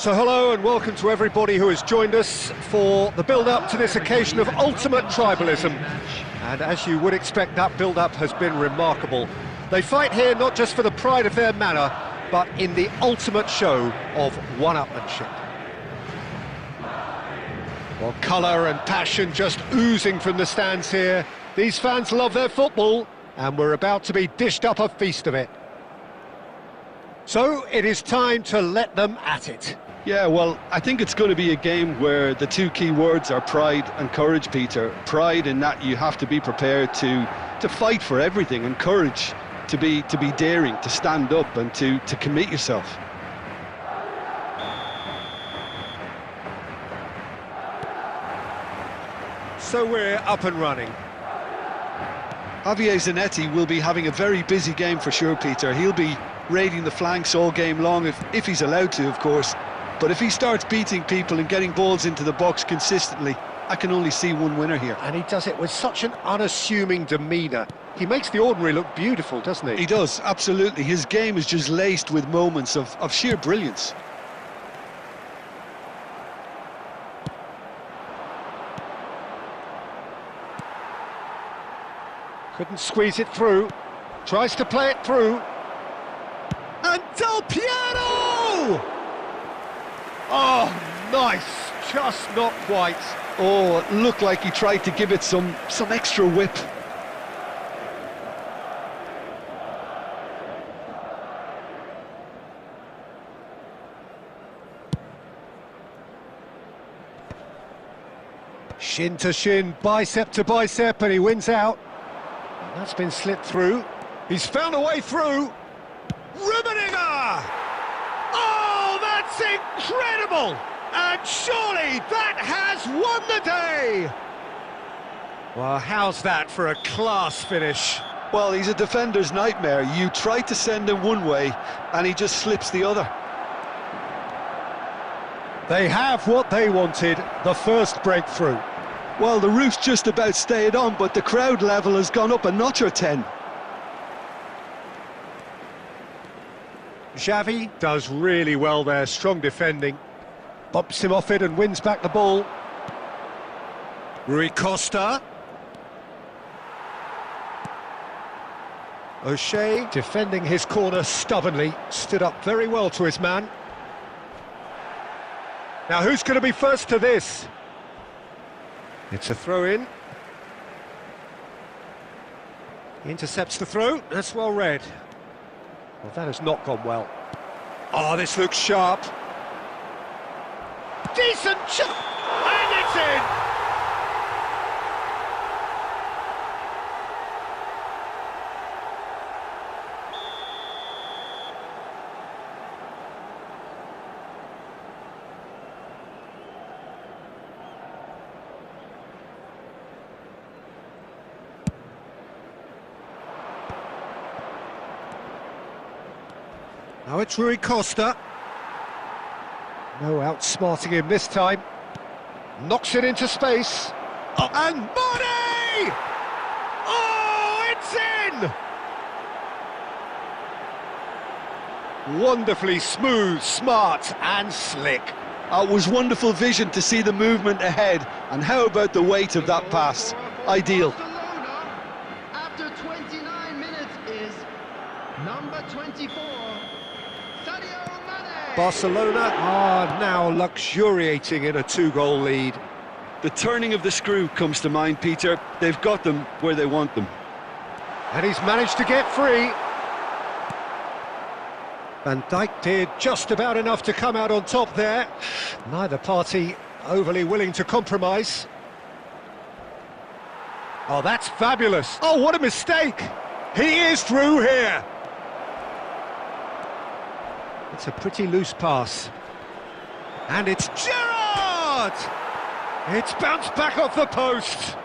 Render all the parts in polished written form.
So hello and welcome to everybody who has joined us for the build-up to this occasion of ultimate tribalism. And as you would expect, that build-up has been remarkable. They fight here not just for the pride of their manor, but in the ultimate show of one-upmanship. Well, colour and passion just oozing from the stands here. These fans love their football, and we're about to be dished up a feast of it. So it is time to let them at it. Yeah, well, I think it's going to be a game where the two key words are pride and courage, Peter. Pride in that you have to be prepared to fight for everything, and courage to be daring, to stand up and to commit yourself. So we're up and running. Javier Zanetti will be having a very busy game for sure, Peter. He'll be raiding the flanks all game long, if he's allowed to, of course. But if he starts beating people and getting balls into the box consistently, I can only see one winner here. And he does it with such an unassuming demeanour. He makes the ordinary look beautiful, doesn't he? He does, absolutely. His game is just laced with moments of sheer brilliance. Couldn't squeeze it through. Tries to play it through. And Del Piero! Oh, nice. Just not quite. Oh, it looked like he tried to give it some extra whip. Shin to shin, bicep to bicep, and he wins out. And that's been slipped through. He's found a way through. Rummenigge! Oh, that's incredible! And surely that has won the day! Well, how's that for a class finish? Well, he's a defender's nightmare. You try to send him one way, and he just slips the other. They have what they wanted, the first breakthrough. Well, the roof's just about stayed on, but the crowd level has gone up a notch or 10. Xavi does really well there, strong defending. Bumps him off it and wins back the ball. Rui Costa. O'Shea defending his corner stubbornly, stood up very well to his man. Now who's going to be first to this? It's a throw-in. He intercepts the throw, that's well read. Well, that has not gone well. Oh, this looks sharp. Decent shot! And it's in! Now it's Rui Costa. No outsmarting him this time. Knocks it into space. Oh, and Mane! Oh, it's in! Wonderfully smooth, smart and slick. It was wonderful vision to see the movement ahead. And how about the weight of that pass? Ideal. After 29 minutes is number 24. Barcelona are now luxuriating in a two-goal lead. The turning of the screw comes to mind, Peter. They've got them where they want them. And he's managed to get free. Van Dijk did just about enough to come out on top there. Neither party overly willing to compromise. Oh, that's fabulous. Oh, what a mistake. He is through here. It's a pretty loose pass. And it's Gerrard! It's bounced back off the post.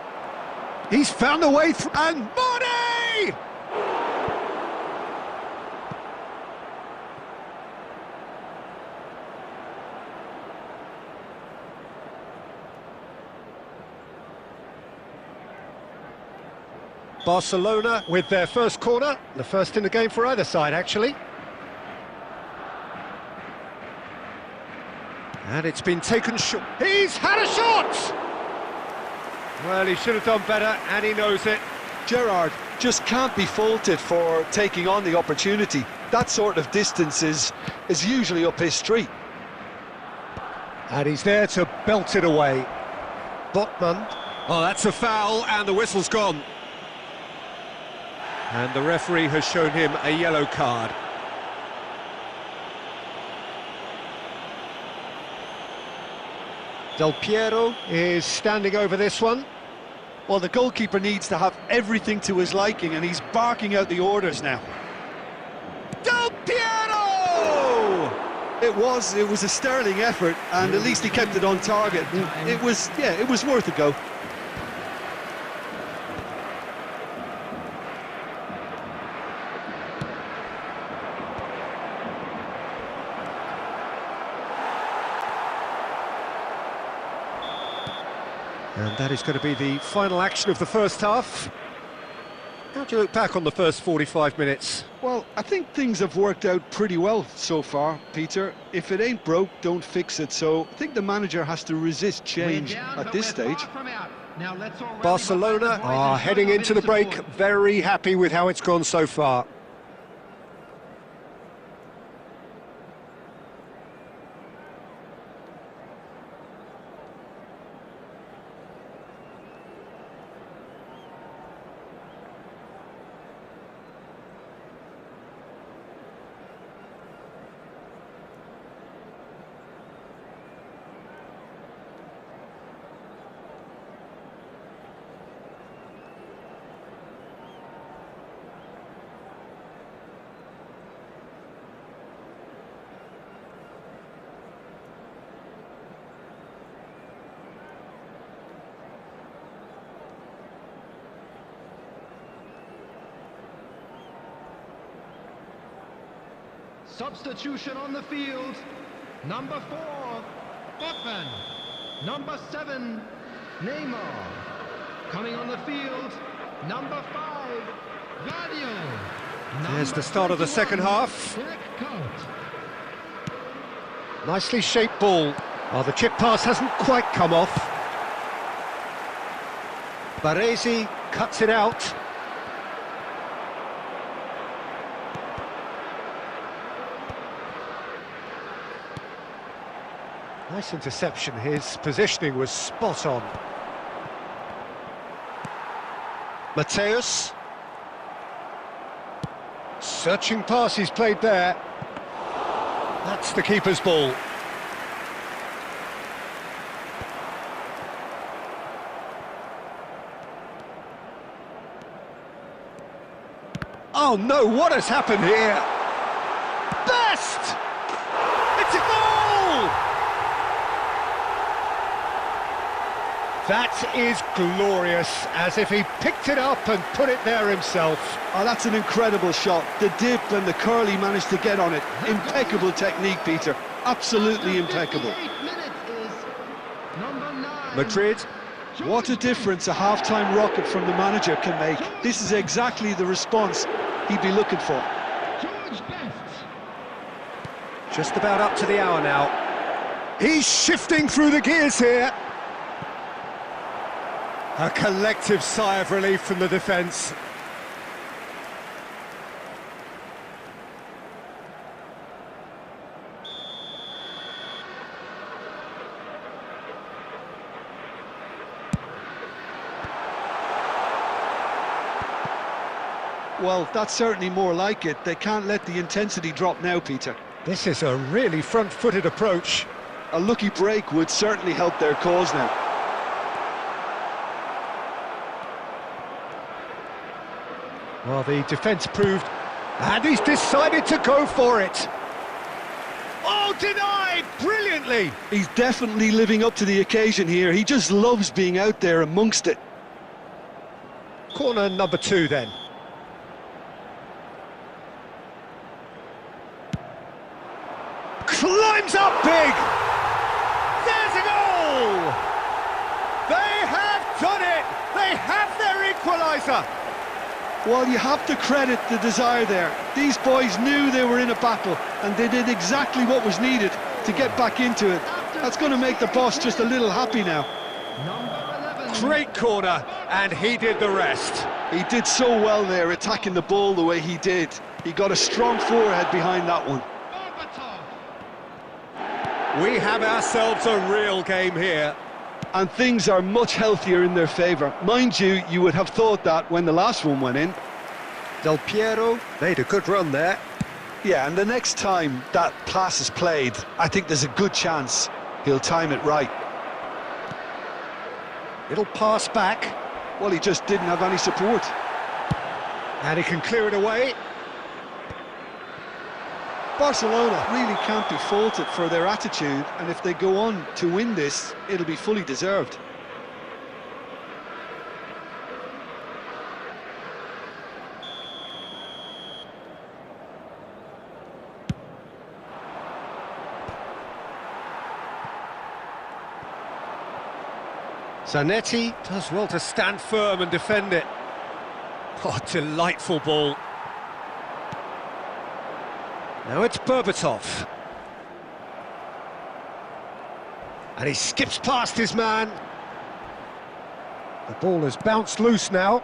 He's found a way through. And Mane! Barcelona with their first corner, the first in the game for either side, actually. And it's been taken short. He's had a shot! Well, he should have done better, and he knows it. Gerrard just can't be faulted for taking on the opportunity. That sort of distance is usually up his street. And he's there to belt it away. Botman. Oh, that's a foul, and the whistle's gone. And the referee has shown him a yellow card. Del Piero is standing over this one. Well, the goalkeeper needs to have everything to his liking, and he's barking out the orders now. Del Piero! It was a sterling effort, and at least he kept it on target. It was worth a go. And that is going to be the final action of the first half. How do you look back on the first 45 minutes? Well, I think things have worked out pretty well so far, Peter. If it ain't broke, don't fix it. So I think the manager has to resist change at this stage. Barcelona are heading into the break, very happy with how it's gone so far. Substitution on the field. Number 4, Botman. Number 7, Neymar. Coming on the field, number 5, Radio. There's the start of the second half. Nicely shaped ball. Oh, the chip pass hasn't quite come off. Baresi cuts it out. Nice interception, his positioning was spot on. Mateus. Searching pass he's played there. That's the keeper's ball. Oh no, what has happened here? Best! It's a goal! That is glorious, as if he picked it up and put it there himself. Oh, that's an incredible shot. The dip and the curl he managed to get on it. Impeccable technique, Peter. Absolutely impeccable. Madrid. What a difference a half-time rocket from the manager can make. This is exactly the response he'd be looking for. Just about up to the hour now. He's shifting through the gears here. A collective sigh of relief from the defence. Well, that's certainly more like it. They can't let the intensity drop now, Peter. This is a really front-footed approach. A lucky break would certainly help their cause now. Well, the defence proved, and he's decided to go for it. Oh, denied brilliantly. He's definitely living up to the occasion here. He just loves being out there amongst it. Corner number 2 then. Climbs up big. There's a goal. They have done it. They have their equaliser. Well, you have to credit the desire there. These boys knew they were in a battle, and they did exactly what was needed to get back into it. That's going to make the boss just a little happy now. Number 11. Great corner, and he did the rest. He did so well there, attacking the ball the way he did. He got a strong forehead behind that one. We have ourselves a real game here. And things are much healthier in their favour. Mind you, you would have thought that when the last one went in. Del Piero made a good run there. Yeah, and the next time that pass is played, I think there's a good chance he'll time it right. It'll pass back. Well, he just didn't have any support. And he can clear it away. Barcelona really can't be faulted for their attitude, and if they go on to win this, it'll be fully deserved. Zanetti does well to stand firm and defend it. Oh, delightful ball. Now it's Berbatov. And he skips past his man. The ball has bounced loose now.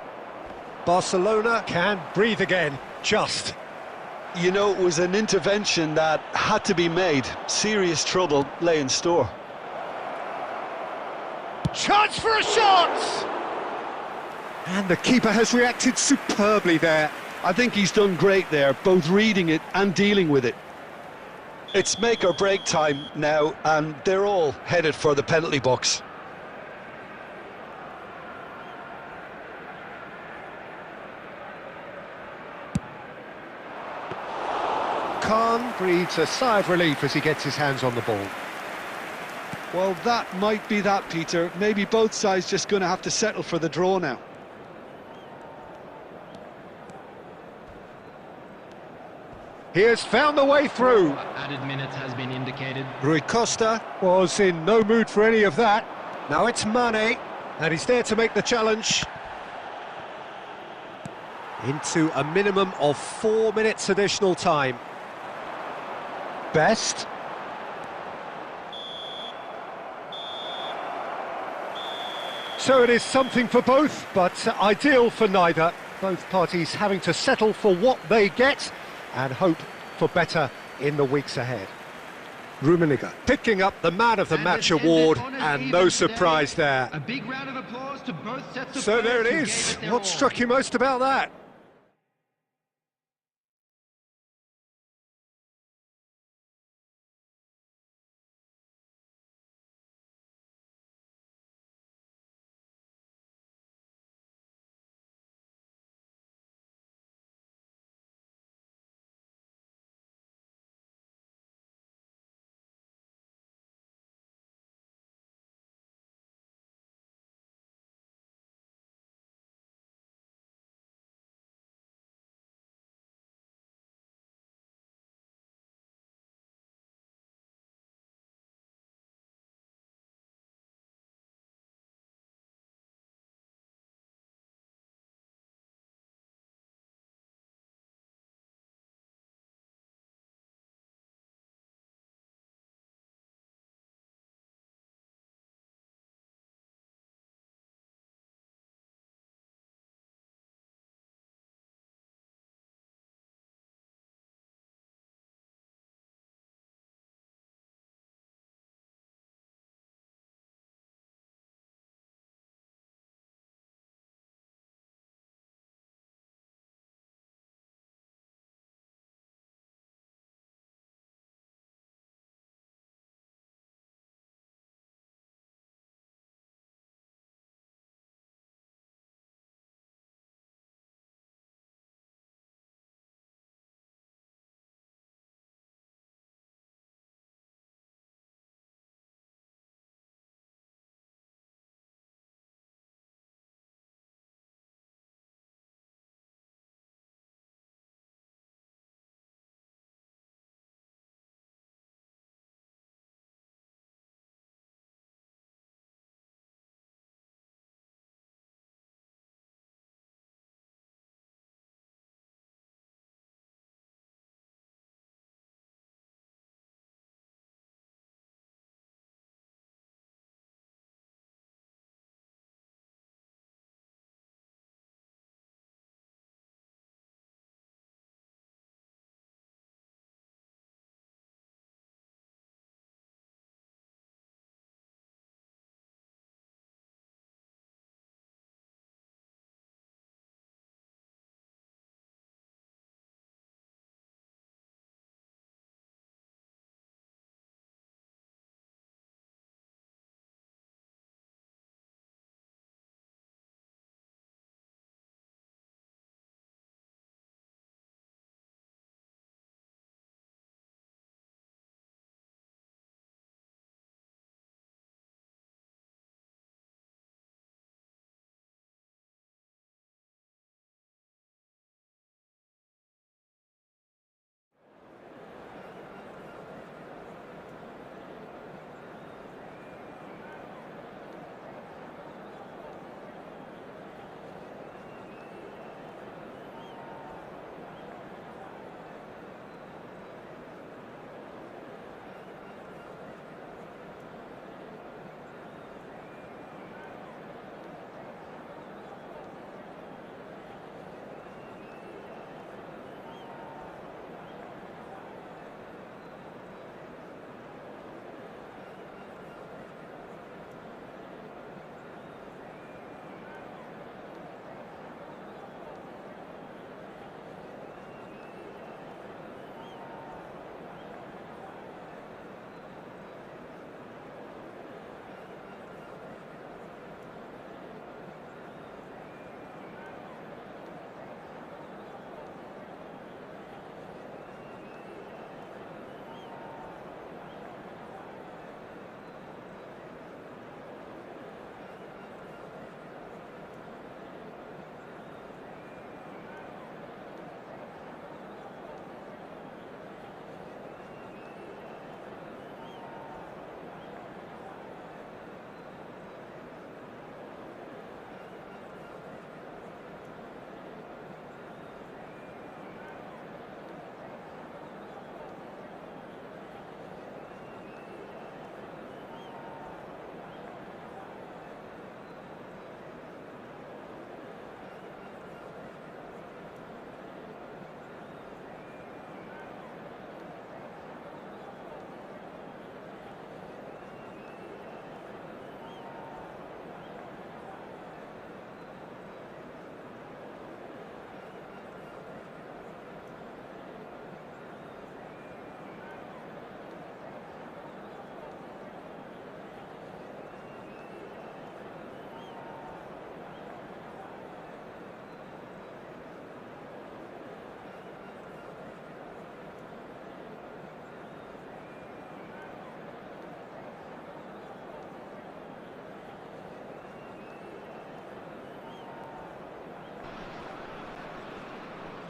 Barcelona can breathe again, just. You know, it was an intervention that had to be made. Serious trouble lay in store. Chance for a shot! And the keeper has reacted superbly there. I think he's done great there, both reading it and dealing with it. It's make or break time now, and they're all headed for the penalty box. Khan breathes a sigh of relief as he gets his hands on the ball. Well, that might be that, Peter. Maybe both sides just going to have to settle for the draw now. He has found the way through. Added minutes has been indicated. Rui Costa was in no mood for any of that. Now it's Mane, and he's there to make the challenge. Into a minimum of 4 minutes additional time. Best. So it is something for both, but ideal for neither. Both parties having to settle for what they get and hope for better in the weeks ahead. Rummenigge picking up the Man of the Match award, and no surprise there. A big round of applause to both sets of So there it players who is. gave it their What all. struck you most about that?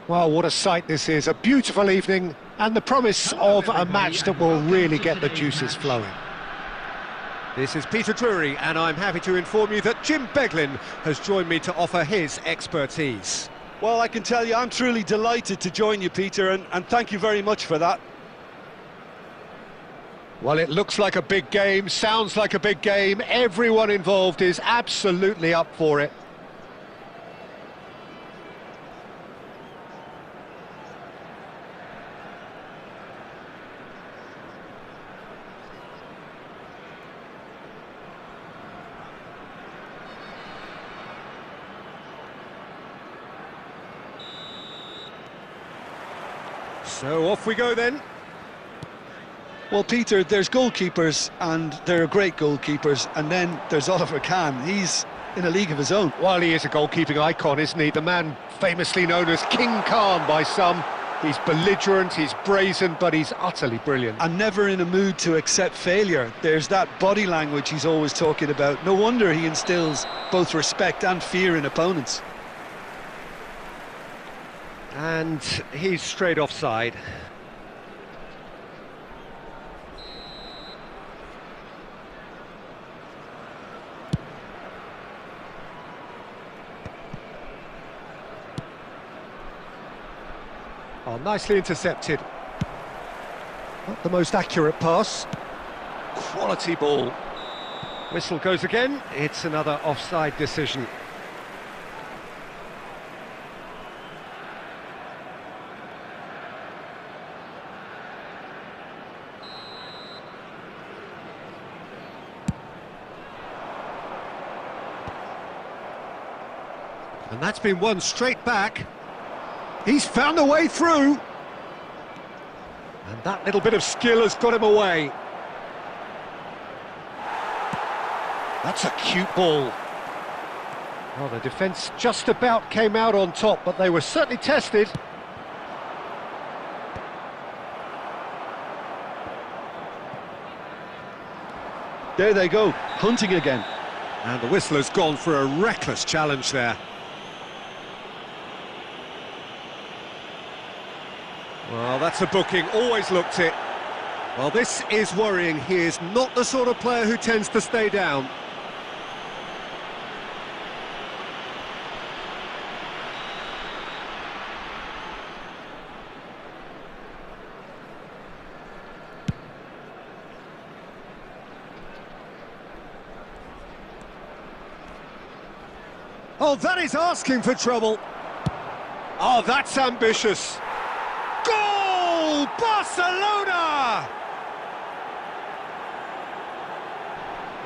Well, what a sight this is, a beautiful evening, and the promise of a match that will really get the juices flowing. This is Peter Drury, and I'm happy to inform you that Jim Beglin has joined me to offer his expertise. Well, I can tell you I'm truly delighted to join you, Peter, and thank you very much for that. Well, it looks like a big game, sounds like a big game. Everyone involved is absolutely up for it. So off we go then. Well, Peter, there's goalkeepers, and there are great goalkeepers, and then there's Oliver Kahn. He's in a league of his own. Well, he is a goalkeeping icon, isn't he? The man famously known as King Khan by some. He's belligerent, he's brazen, but he's utterly brilliant. And never in a mood to accept failure. There's that body language he's always talking about. No wonder he instills both respect and fear in opponents. And he's straight offside. Oh, nicely intercepted. Not the most accurate pass. Quality ball. Whistle goes again. It's another offside decision. And that's been won straight back. He's found a way through. And that little bit of skill has got him away. That's a cute ball. Well, the defence just about came out on top, but they were certainly tested. There they go, hunting again. And the whistle has gone for a reckless challenge there. Well, that's a booking, always looked it. Well, this is worrying. He is not the sort of player who tends to stay down. Oh, that is asking for trouble. Oh, that's ambitious. Goal! Barcelona!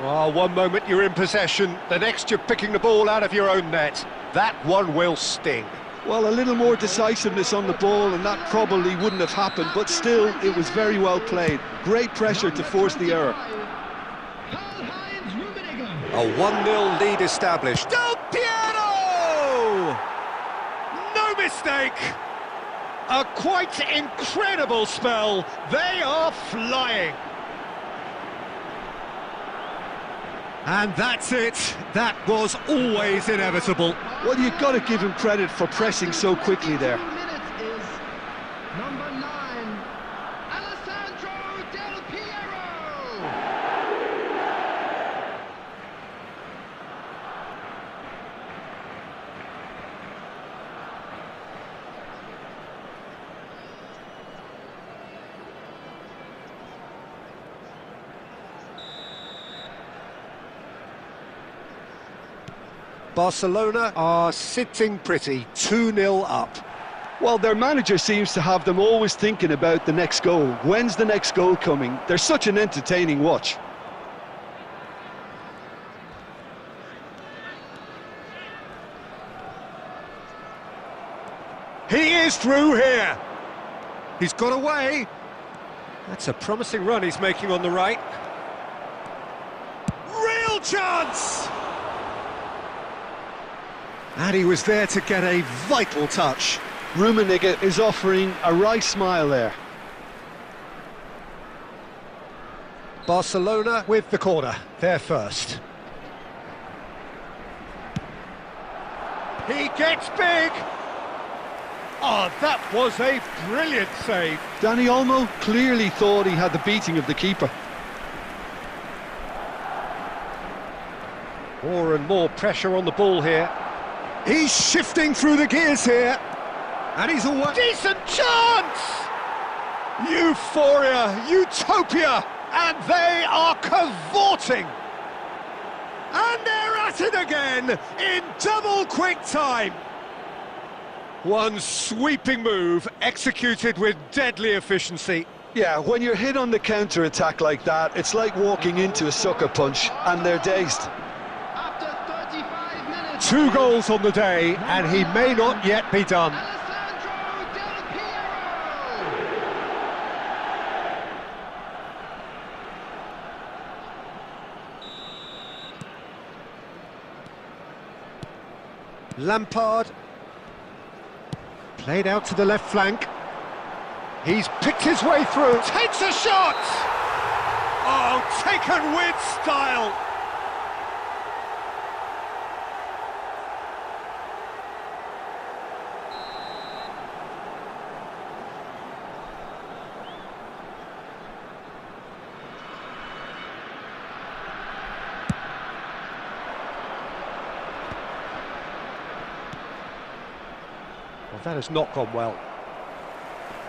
Well, one moment you're in possession, the next you're picking the ball out of your own net. That one will sting. Well, a little more decisiveness on the ball and that probably wouldn't have happened, but still, it was very well played. Great pressure to force the error. A 1-0 lead established. Del Piero! No mistake! A quite incredible spell. They are flying. And that's it. That was always inevitable. Well, you've got to give him credit for pressing so quickly there. Number 9, Alessandro Del Piero. Barcelona are sitting pretty, 2-0 up. Well, their manager seems to have them always thinking about the next goal. When's the next goal coming? They're such an entertaining watch. He is through here. He's got away. That's a promising run he's making on the right. Real chance! And he was there to get a vital touch. Rummenigge is offering a wry smile there. Barcelona with the corner, they're first. He gets big! Oh, that was a brilliant save. Danny Olmo clearly thought he had the beating of the keeper. More and more pressure on the ball here. He's shifting through the gears here. And he's away. Decent chance! Euphoria, utopia, and they are cavorting. And they're at it again in double quick time. One sweeping move executed with deadly efficiency. Yeah, when you're hit on the counter-attack like that, it's like walking into a sucker punch, and they're dazed. After 35 minutes... 2 goals on the day, and he may not yet be done. Lampard, played out to the left flank. He's picked his way through, takes a shot! Oh, taken with style! Well, that has not gone well.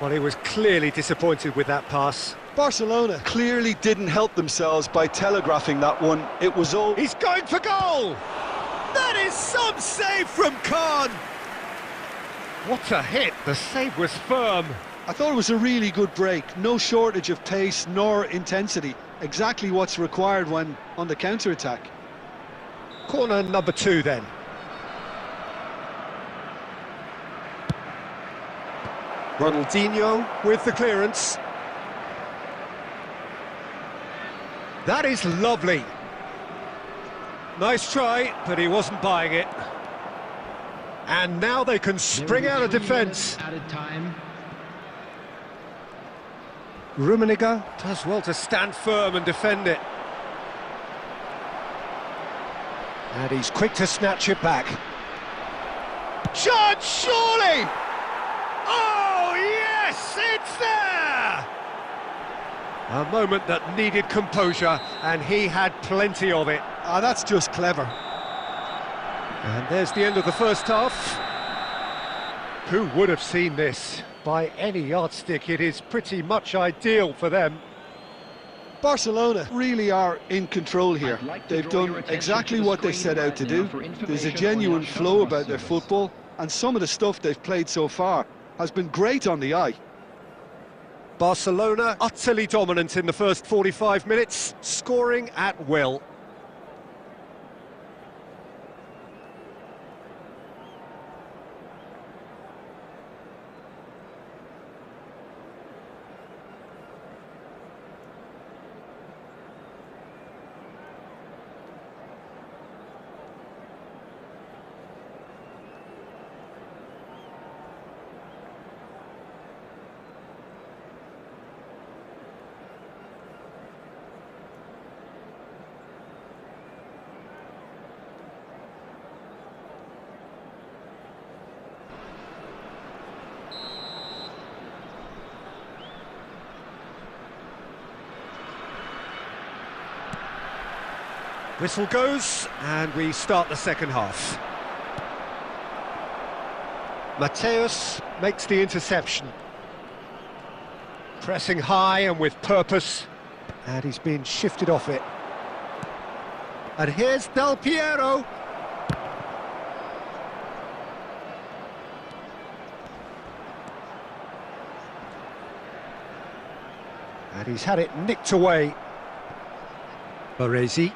Well, he was clearly disappointed with that pass. Barcelona clearly didn't help themselves by telegraphing that one. It was all... He's going for goal! That is some save from Khan! What a hit! The save was firm. I thought it was a really good break. No shortage of pace nor intensity. Exactly what's required when on the counter-attack. Corner number 2 then. Ronaldinho with the clearance. That is lovely. Nice try, but he wasn't buying it. And now they can spring out of defence. Added time. Rummenigge does well to stand firm and defend it. And he's quick to snatch it back. Chance, surely! Oh, yes, it's there! A moment that needed composure, and he had plenty of it. Ah, that's just clever. And there's the end of the first half. Who would have seen this? By any yardstick, it is pretty much ideal for them. Barcelona really are in control here. They've done exactly what they set out to do. There's a genuine flow about their football, and some of the stuff they've played so far has been great on the eye. Barcelona utterly dominant in the first 45 minutes, scoring at will. Whistle goes, and we start the second half. Mateus makes the interception. Pressing high and with purpose, and he's been shifted off it. And here's Del Piero. And he's had it nicked away. Baresi.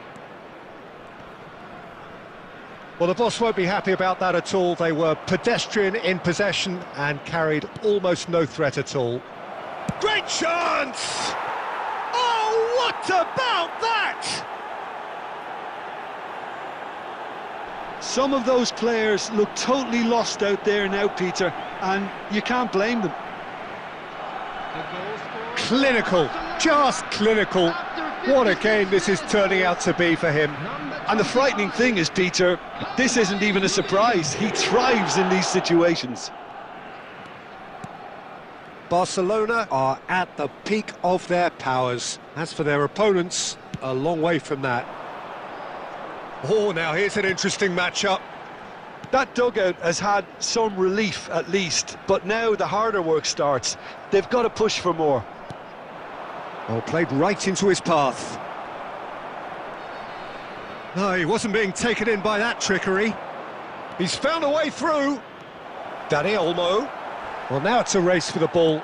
Well, the boss won't be happy about that at all. They were pedestrian in possession and carried almost no threat at all. Great chance! Oh, what about that? Some of those players look totally lost out there now, Peter, and you can't blame them. Clinical, just clinical. What a game this is turning out to be for him. And the frightening thing is, Peter, this isn't even a surprise. He thrives in these situations. Barcelona are at the peak of their powers. As for their opponents, a long way from that. Oh, now here's an interesting matchup. That dugout has had some relief at least, but now the harder work starts. They've got to push for more. Oh, played right into his path. No, he wasn't being taken in by that trickery. He's found a way through. Dani Olmo. Well, now it's a race for the ball.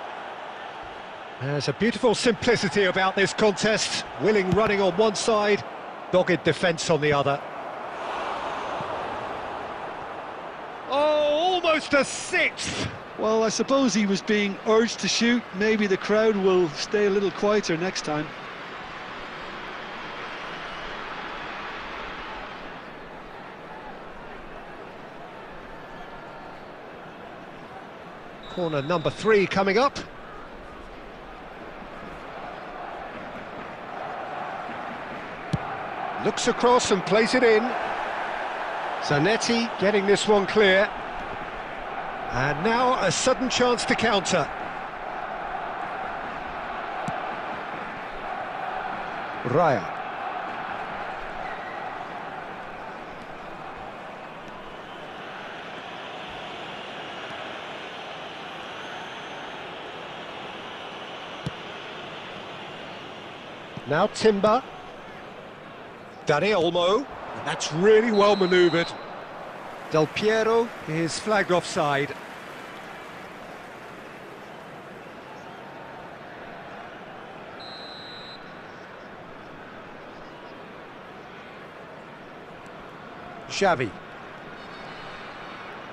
There's a beautiful simplicity about this contest. Willing running on one side, dogged defence on the other. Oh, almost a sixth! Well, I suppose he was being urged to shoot. Maybe the crowd will stay a little quieter next time. Corner number 3 coming up. Looks across and plays it in. Zanetti getting this one clear. And now a sudden chance to counter. Raya. Now Timber. Dani Olmo. And that's really well manoeuvred. Del Piero is flagged offside. Xavi.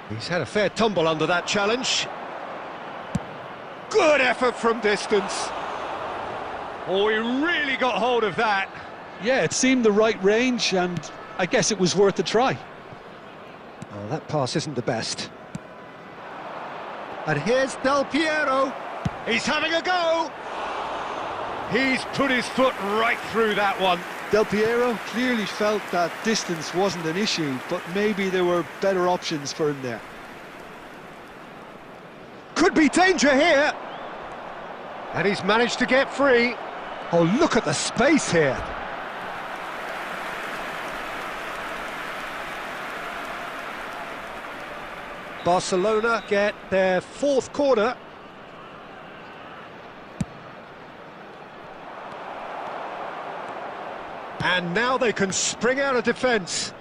He's had a fair tumble under that challenge. Good effort from distance. Oh, he really got hold of that. Yeah, it seemed the right range, and I guess it was worth a try. Oh, that pass isn't the best. And here's Del Piero. He's having a go. He's put his foot right through that one. Del Piero clearly felt that distance wasn't an issue, but maybe there were better options for him there. Could be danger here. And he's managed to get free. Oh, look at the space here. Barcelona get their 4th corner. And now they can spring out of defence.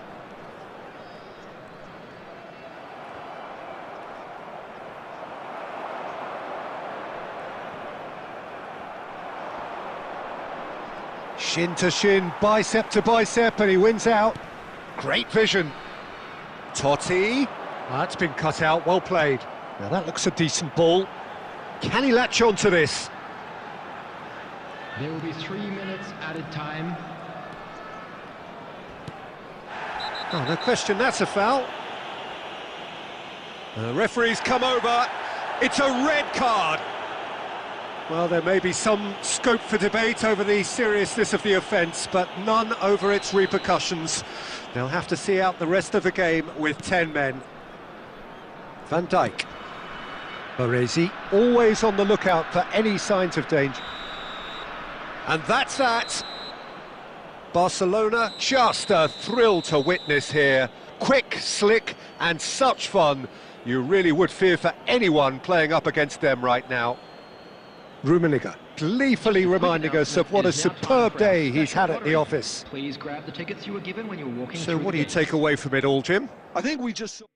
Shin to shin, bicep to bicep, and he wins out. Great vision. Totti. That's been cut out, well played. Now that looks a decent ball. Can he latch on to this? There will be 3 minutes added time. Oh, no question, that's a foul. The referee's come over. It's a red card. Well, there may be some scope for debate over the seriousness of the offence, but none over its repercussions. They'll have to see out the rest of the game with 10 men. Van Dijk. Baresi, always on the lookout for any signs of danger. And that's that. Barcelona, just a thrill to witness here. Quick, slick, and such fun. You really would fear for anyone playing up against them right now. Rummenigge, gleefully reminding us of what a superb day he's had at the office. Please grab the tickets you were given when you were walking So through what the do you gates. take away from it all, Jim? I think we just saw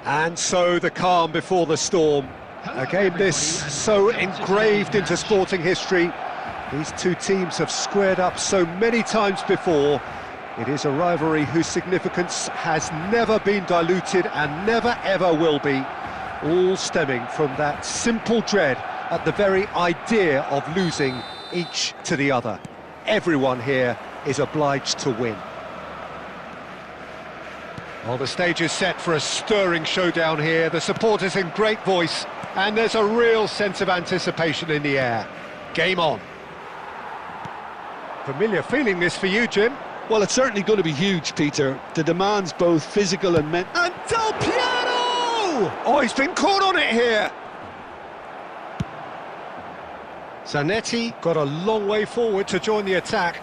And so the calm before the storm. A game this so engraved into sporting history. These two teams have squared up so many times before. It is a rivalry whose significance has never been diluted and never ever will be. All stemming from that simple dread at the very idea of losing each to the other. Everyone here is obliged to win. Well, the stage is set for a stirring showdown here. The supporters in great voice, and there's a real sense of anticipation in the air. Game on. Familiar feeling this for you, Jim? Well, it's certainly going to be huge, Peter. The demands both physical and mental. And Del Piero! Oh, he's been caught on it here. Zanetti got a long way forward to join the attack.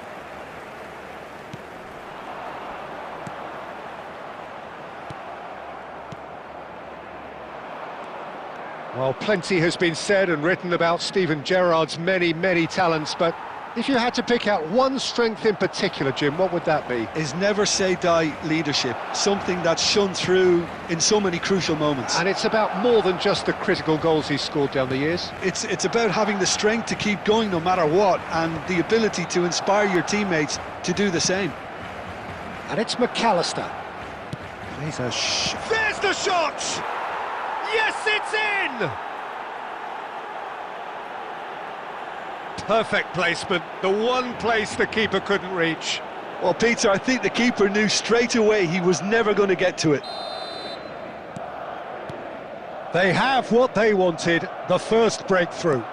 Well, plenty has been said and written about Steven Gerrard's many, many talents, but if you had to pick out one strength in particular, Jim, what would that be? His never-say-die leadership, something that's shone through in so many crucial moments. And it's about more than just the critical goals he's scored down the years. It's about having the strength to keep going no matter what, and the ability to inspire your teammates to do the same. And it's McAllister. There's the shot! Yes, it's in! Perfect placement, the one place the keeper couldn't reach. Well, Peter, I think the keeper knew straight away he was never going to get to it. They have what they wanted, the first breakthrough.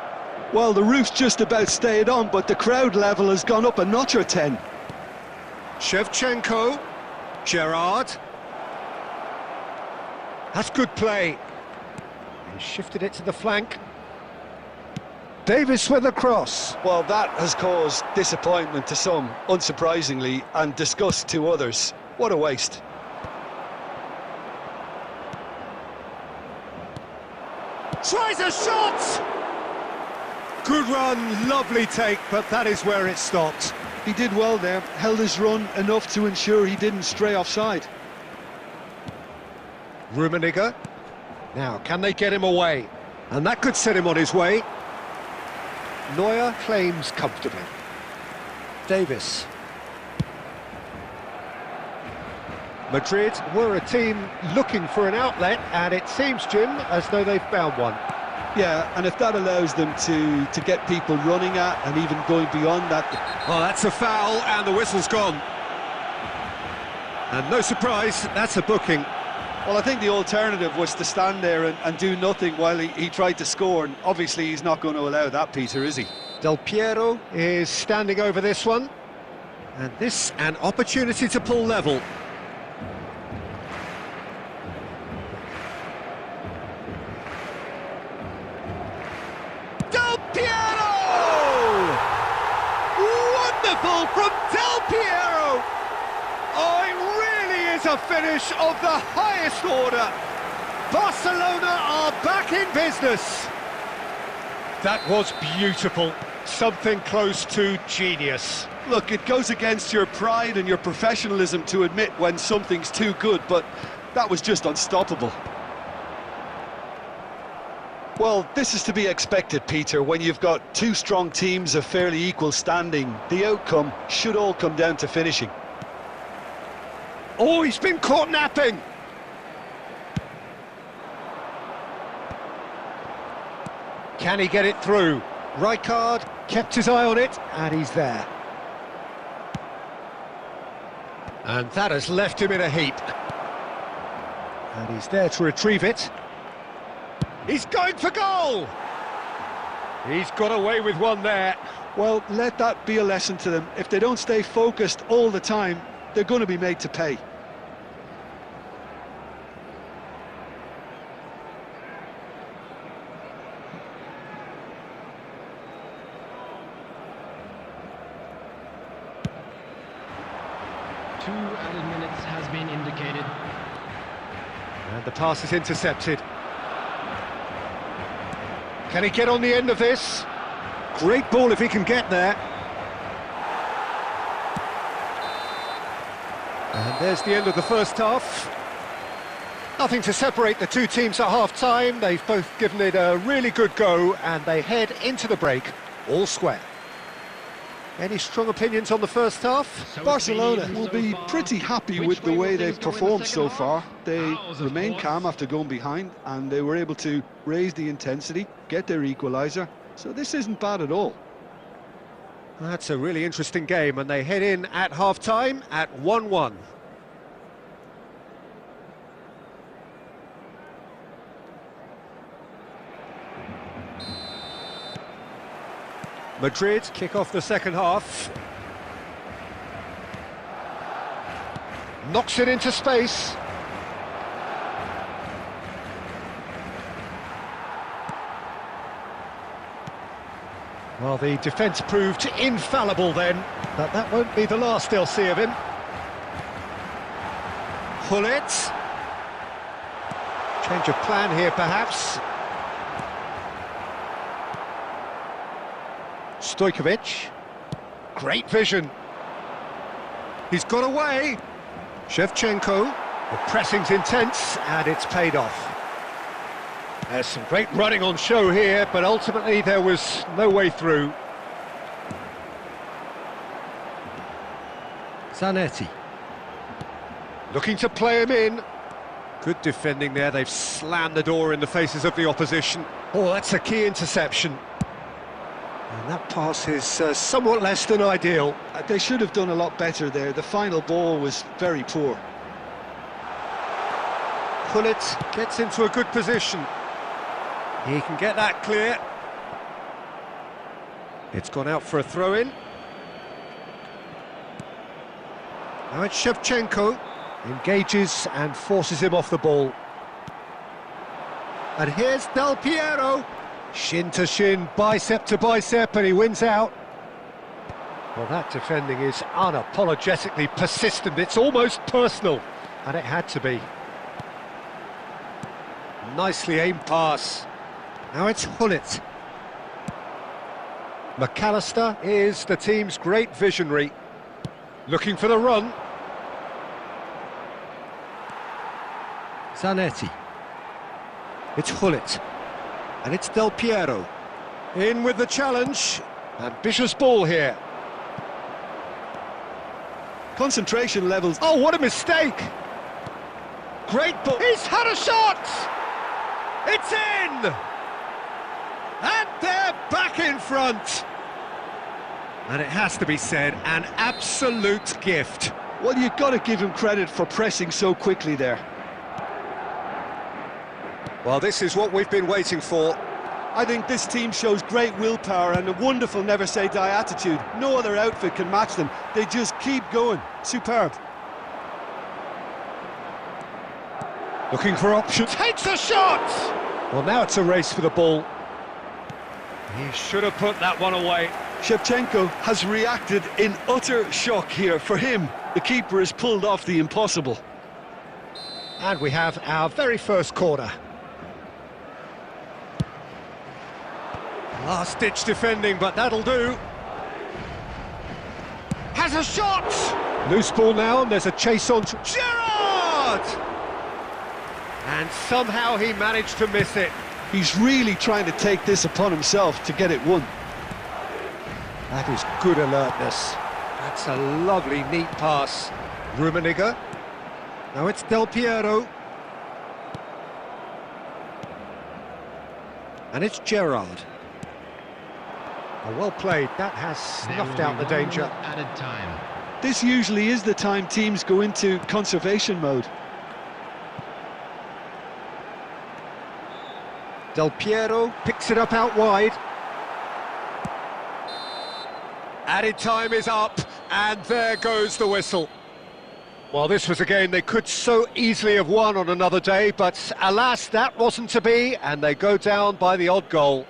Well, the roof's just about stayed on, but the crowd level has gone up a notch or 10. Shevchenko, Gerrard. That's good play. He shifted it to the flank. Davis with a cross. Well, that has caused disappointment to some, unsurprisingly, and disgust to others. What a waste. Tries a shot! Good run, lovely take, but that is where it stopped. He did well there, held his run enough to ensure he didn't stray offside. Rummenigge. Now, can they get him away? And that could set him on his way. Neuer claims comfortably. Davis. Madrid were a team looking for an outlet, and it seems, Jim, as though they've found one. Yeah, and if that allows them to get people running at and even going beyond that... Well, that's a foul, and the whistle's gone. And no surprise, that's a booking. Well, I think the alternative was to stand there and do nothing while he tried to score, and obviously he's not going to allow that, Peter, is he? Del Piero is standing over this one, and this an opportunity to pull level. Del Piero! Wonderful from Del Piero! Oh, it really is a finish of the highest order. Barcelona are back in business. That was beautiful. Something close to genius. Look, it goes against your pride and your professionalism to admit when something's too good, but that was just unstoppable. Well, this is to be expected, Peter, when you've got two strong teams of fairly equal standing. The outcome should all come down to finishing. Oh, he's been caught napping! Can he get it through? Rijkaard kept his eye on it, and he's there. And that has left him in a heap. And he's there to retrieve it. He's going for goal! He's got away with one there. Well, let that be a lesson to them. If they don't stay focused all the time, they're going to be made to pay. Two added minutes has been indicated. And the pass is intercepted. Can he get on the end of this? Great ball if he can get there. And there's the end of the first half. Nothing to separate the two teams at half-time. They've both given it a really good go, and they head into the break all square. Any strong opinions on the first half? Barcelona will be pretty happy with the way they've performed so far. They remained calm after going behind, and they were able to raise the intensity, get their equaliser. So this isn't bad at all. That's a really interesting game, and they head in at half-time at 1-1. Madrid kick off the second half. Knocks it into space. Well, the defence proved infallible then, but that won't be the last they'll see of him. Hullet. Change of plan here, perhaps. Stojkovic. Great vision. He's got away. Shevchenko. The pressing's intense, and it's paid off. There's some great running on show here, but ultimately there was no way through. Zanetti. Looking to play him in. Good defending there. They've slammed the door in the faces of the opposition. Oh, that's a key interception. And that pass is somewhat less than ideal. They should have done a lot better there. The final ball was very poor. Hullet gets into a good position. He can get that clear. It's gone out for a throw-in. Now it's Shevchenko. Engages and forces him off the ball. And here's Del Piero. Shin to shin, bicep to bicep, and he wins out. Well, that defending is unapologetically persistent. It's almost personal, and it had to be. Nicely aimed pass. Now it's Hullet. McAllister is the team's great visionary. Looking for the run. Zanetti. It's Hullet. And it's Del Piero. In with the challenge. Ambitious ball here. Concentration levels. Oh, what a mistake! Great ball. He's had a shot! It's in! And they're back in front! And it has to be said, an absolute gift. Well, you've got to give him credit for pressing so quickly there. Well, this is what we've been waiting for. I think this team shows great willpower and a wonderful never-say-die attitude. No other outfit can match them. They just keep going. Superb. Looking for options. Takes a shot! Well, now it's a race for the ball. He should have put that one away. Shevchenko has reacted in utter shock here. For him, the keeper has pulled off the impossible. And we have our very first corner. Last-ditch defending, but that'll do. Has a shot! Loose ball now, and there's a chase on to Gerrard! And somehow he managed to miss it. He's really trying to take this upon himself to get it won. That is good alertness. That's a lovely, neat pass. Rummenigge. Now it's Del Piero. And it's Gerrard. Oh, well played. That has snuffed out the danger. Added time. This usually is the time teams go into conservation mode. Del Piero picks it up out wide. Added time is up, and there goes the whistle. Well, this was a game they could so easily have won on another day, but alas, that wasn't to be, and they go down by the odd goal.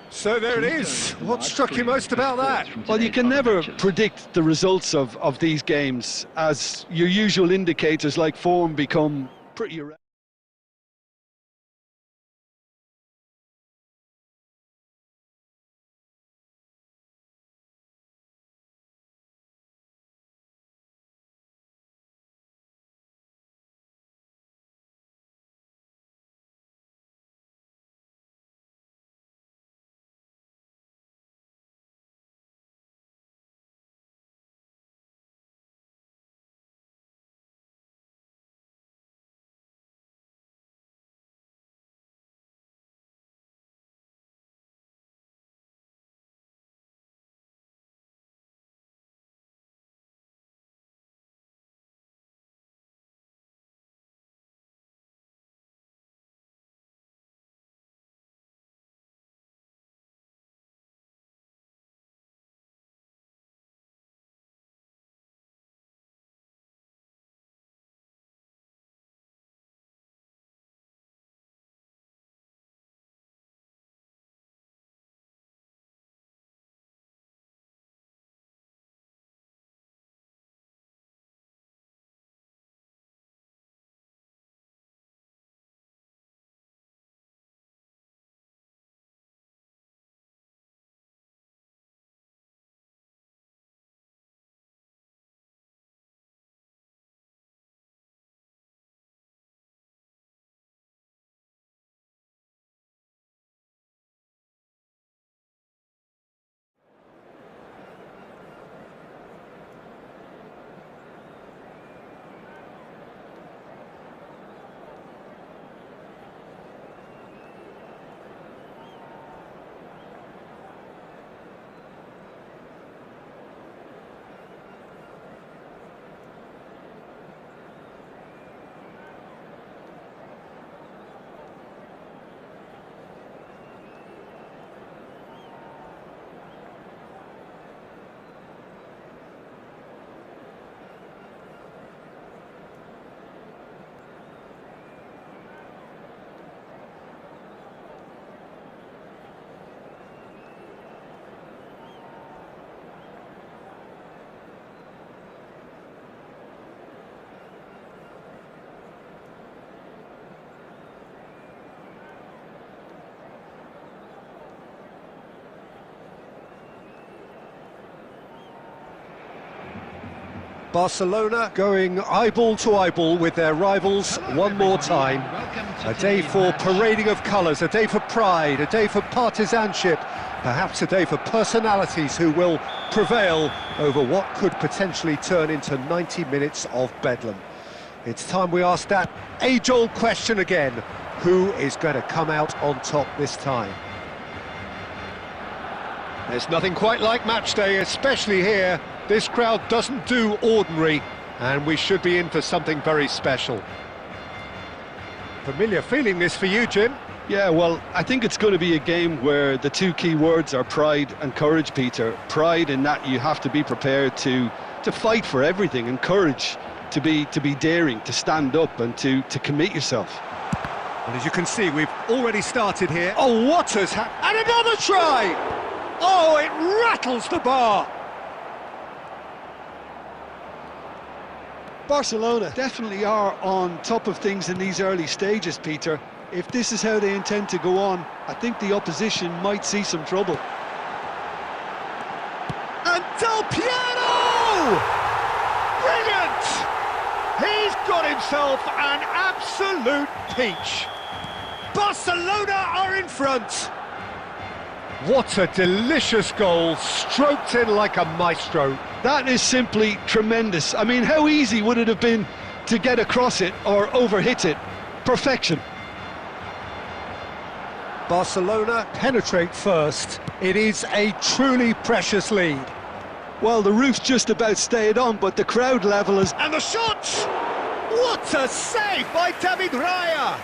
So there it is. What struck you most about that? Well, you can never predict the results of these games, as your usual indicators like form become pretty irrelevant. Barcelona going eyeball to eyeball with their rivals one more time. A day for parading of colours, a day for pride, a day for partisanship, perhaps a day for personalities who will prevail over what could potentially turn into 90 minutes of bedlam. It's time we ask that age-old question again: who is going to come out on top this time? There's nothing quite like match day, especially here. This crowd doesn't do ordinary, and we should be in for something very special. Familiar feeling this for you, Jim? Yeah, well, I think it's going to be a game where the two key words are pride and courage, Peter. Pride in that you have to be prepared to fight for everything, and courage to be daring, to stand up and to commit yourself. Well, as you can see, we've already started here. Oh, what has happened? And another try! Oh, it rattles the bar! Barcelona definitely are on top of things in these early stages, Peter. If this is how they intend to go on, I think the opposition might see some trouble. And Del Piero! Brilliant! He's got himself an absolute peach. Barcelona are in front. What a delicious goal, stroked in like a maestro. That is simply tremendous. I mean, how easy would it have been to get across it or overhit it? Perfection. Barcelona penetrate first. It is a truly precious lead. Well, the roof's just about stayed on, but the crowd level is... And the shot! What a save by David Raya!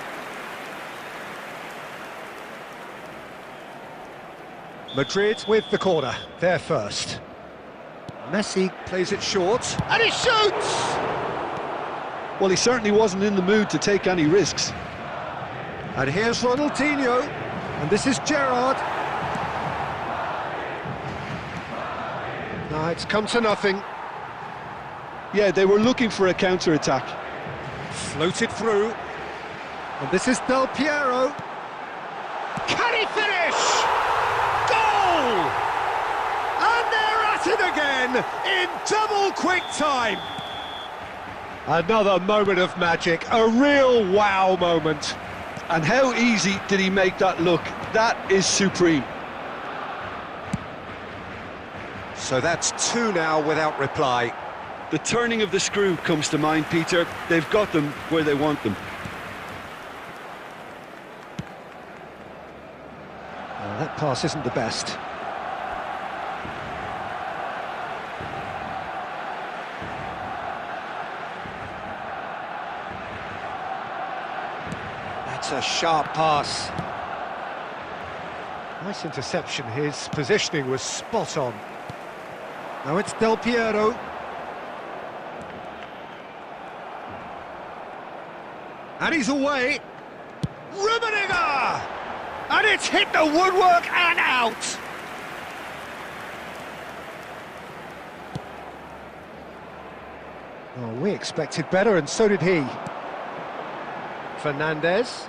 Madrid with the corner, they're first. Messi plays it short, and he shoots! Well, he certainly wasn't in the mood to take any risks. And here's Ronaldinho, and this is Gerrard. No, it's come to nothing. Yeah, they were looking for a counter-attack. Floated through, and this is Del Piero. Can he finish? Goal! And they're at it again in double quick time. Another moment of magic, a real wow moment. And how easy did he make that look? That is supreme. So that's two now without reply. The turning of the screw comes to mind, Peter. They've got them where they want them. That pass isn't the best. That's a sharp pass. Nice interception. His positioning was spot on. Now it's Del Piero. And he's away. Rummenigge! And it's hit the woodwork and out! Oh, we expected better, and so did he. Fernandez.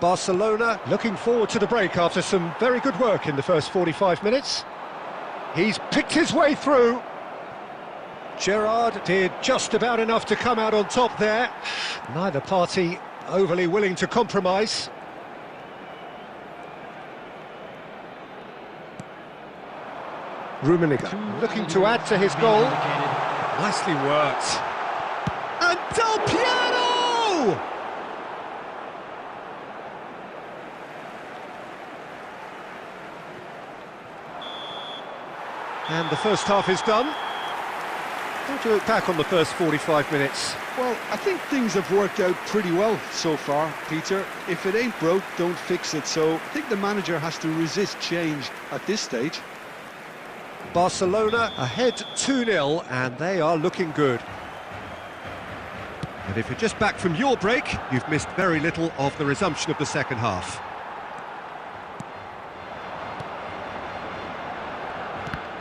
Barcelona looking forward to the break after some very good work in the first 45 minutes. He's picked his way through. Gerrard did just about enough to come out on top there. Neither party overly willing to compromise. Rummenigge looking to add to his goal. Nicely worked. And Del Piero! And the first half is done. How do you look back on the first 45 minutes? Well, I think things have worked out pretty well so far, Peter. If it ain't broke, don't fix it. So I think the manager has to resist change at this stage. Barcelona ahead 2-0, and they are looking good. And if you're just back from your break, you've missed very little of the resumption of the second half.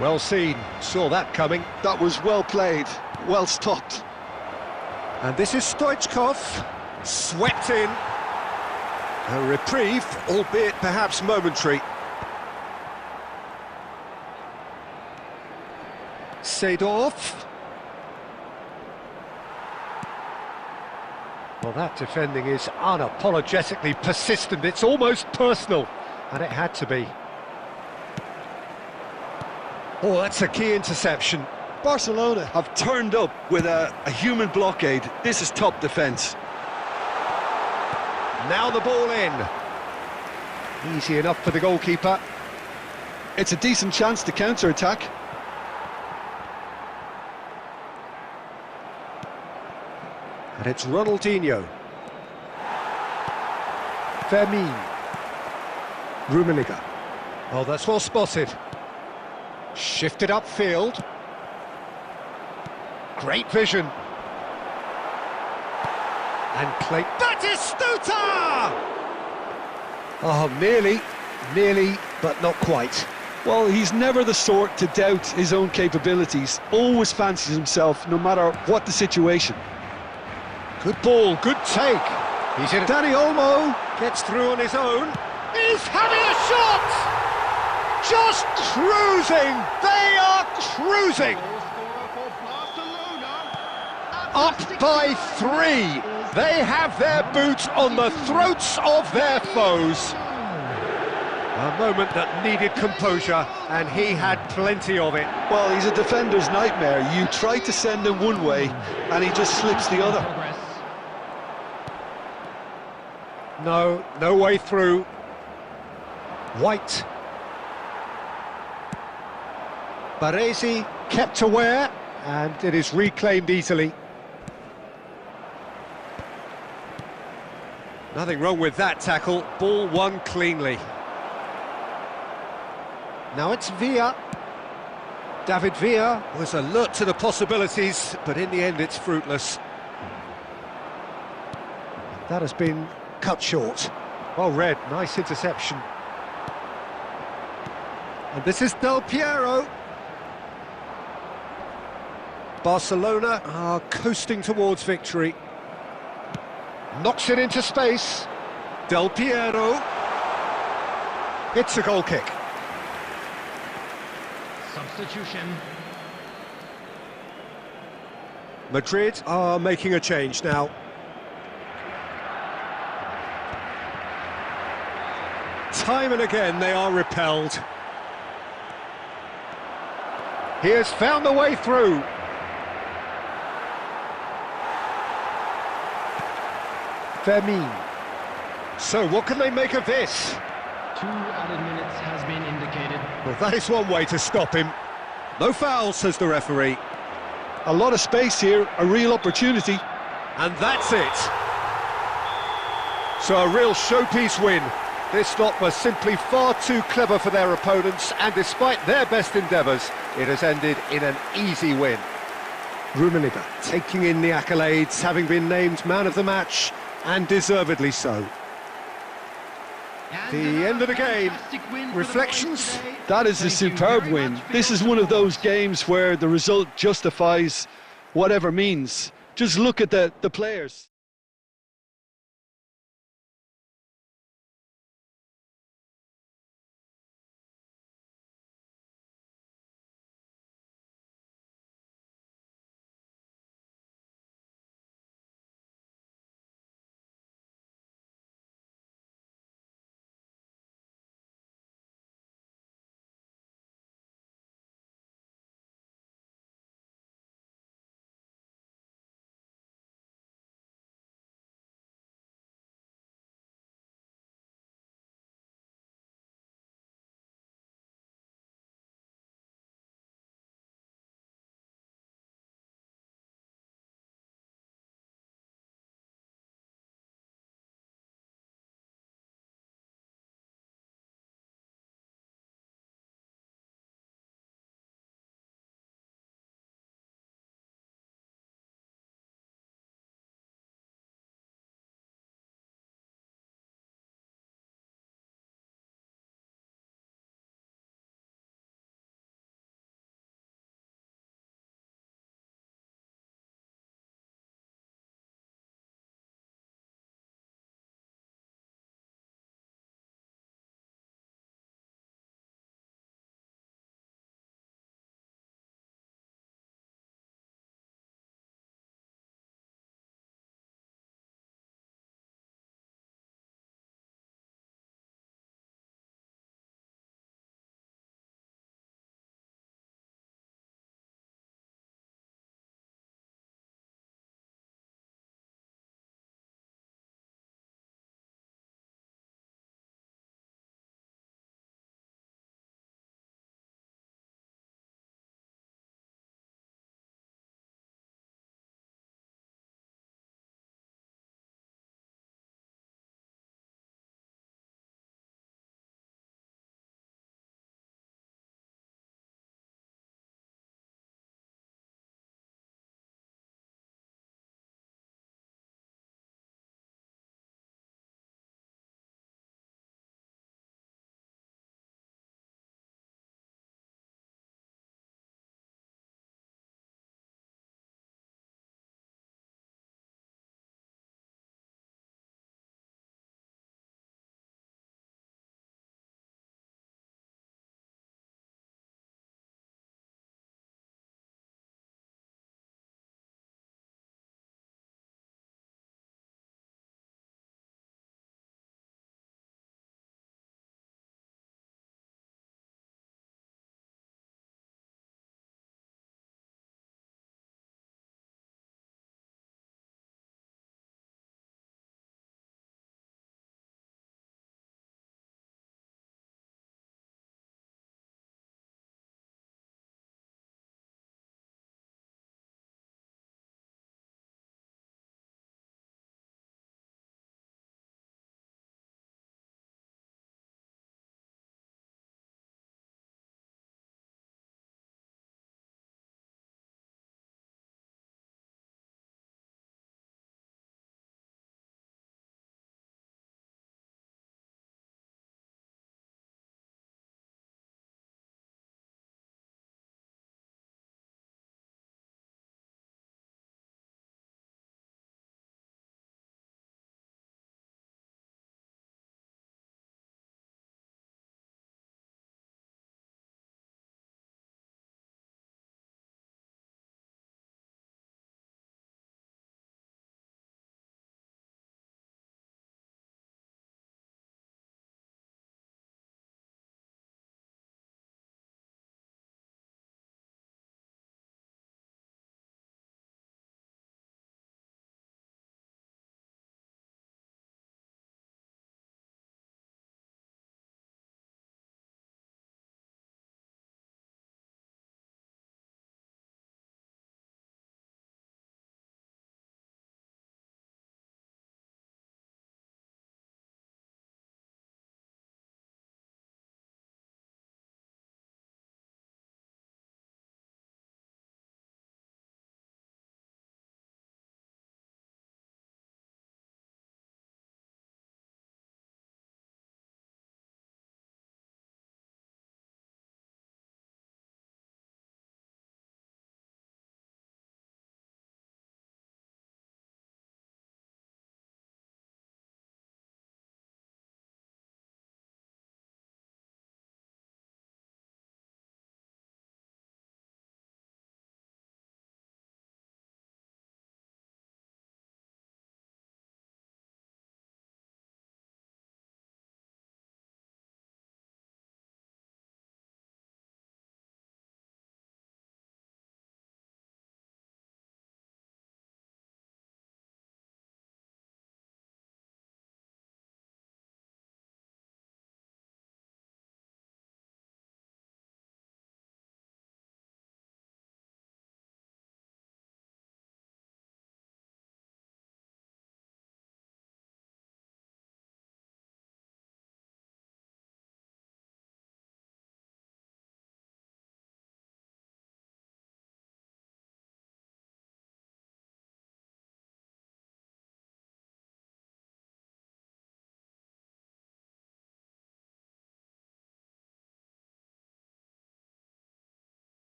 Well seen, saw that coming. That was well played, well stopped. And this is Stoichkov, swept in. A reprieve, albeit perhaps momentary. Seedorf. Well, that defending is unapologetically persistent. It's almost personal, and it had to be. Oh, that's a key interception. Barcelona have turned up with a human blockade. This is top defence. Now the ball in. Easy enough for the goalkeeper. It's a decent chance to counter-attack. And it's Ronaldinho. Fermin. Rummenigge. Oh, that's well spotted. Shifted upfield. Great vision. And Clay. Batistuta! Oh, nearly, but not quite. Well, he's never the sort to doubt his own capabilities. Always fancies himself, no matter what the situation. Good ball, good take. He's in. Dani Olmo gets through on his own. He's having a shot! Just cruising! They are cruising! Up by 3. They have their boots on the throats of their foes. A moment that needed composure, and he had plenty of it. Well, he's a defender's nightmare. You try to send him one way, and he just slips the other. No way through. White. Baresi kept aware, and it is reclaimed easily. Nothing wrong with that tackle. Ball won cleanly. Now it's Villa. David Villa was alert to the possibilities, but in the end it's fruitless. That has been cut short. Well read, nice interception. And this is Del Piero. Barcelona are coasting towards victory. Knocks it into space. Del Piero. It's a goal kick. Substitution. Madrid are making a change now. Time and again they are repelled. He has found a way through. Fermin. So what can they make of this? 2 added minutes has been indicated. Well, that is one way to stop him. No foul, says the referee. A lot of space here, a real opportunity. And that's it. So a real showpiece win. This lot was simply far too clever for their opponents, and despite their best endeavours, it has ended in an easy win. Rummenigge taking in the accolades, having been named man of the match, and deservedly so. The end of the game. Reflections? That is a superb win. This is one of those games where the result justifies whatever means. Just look at the players.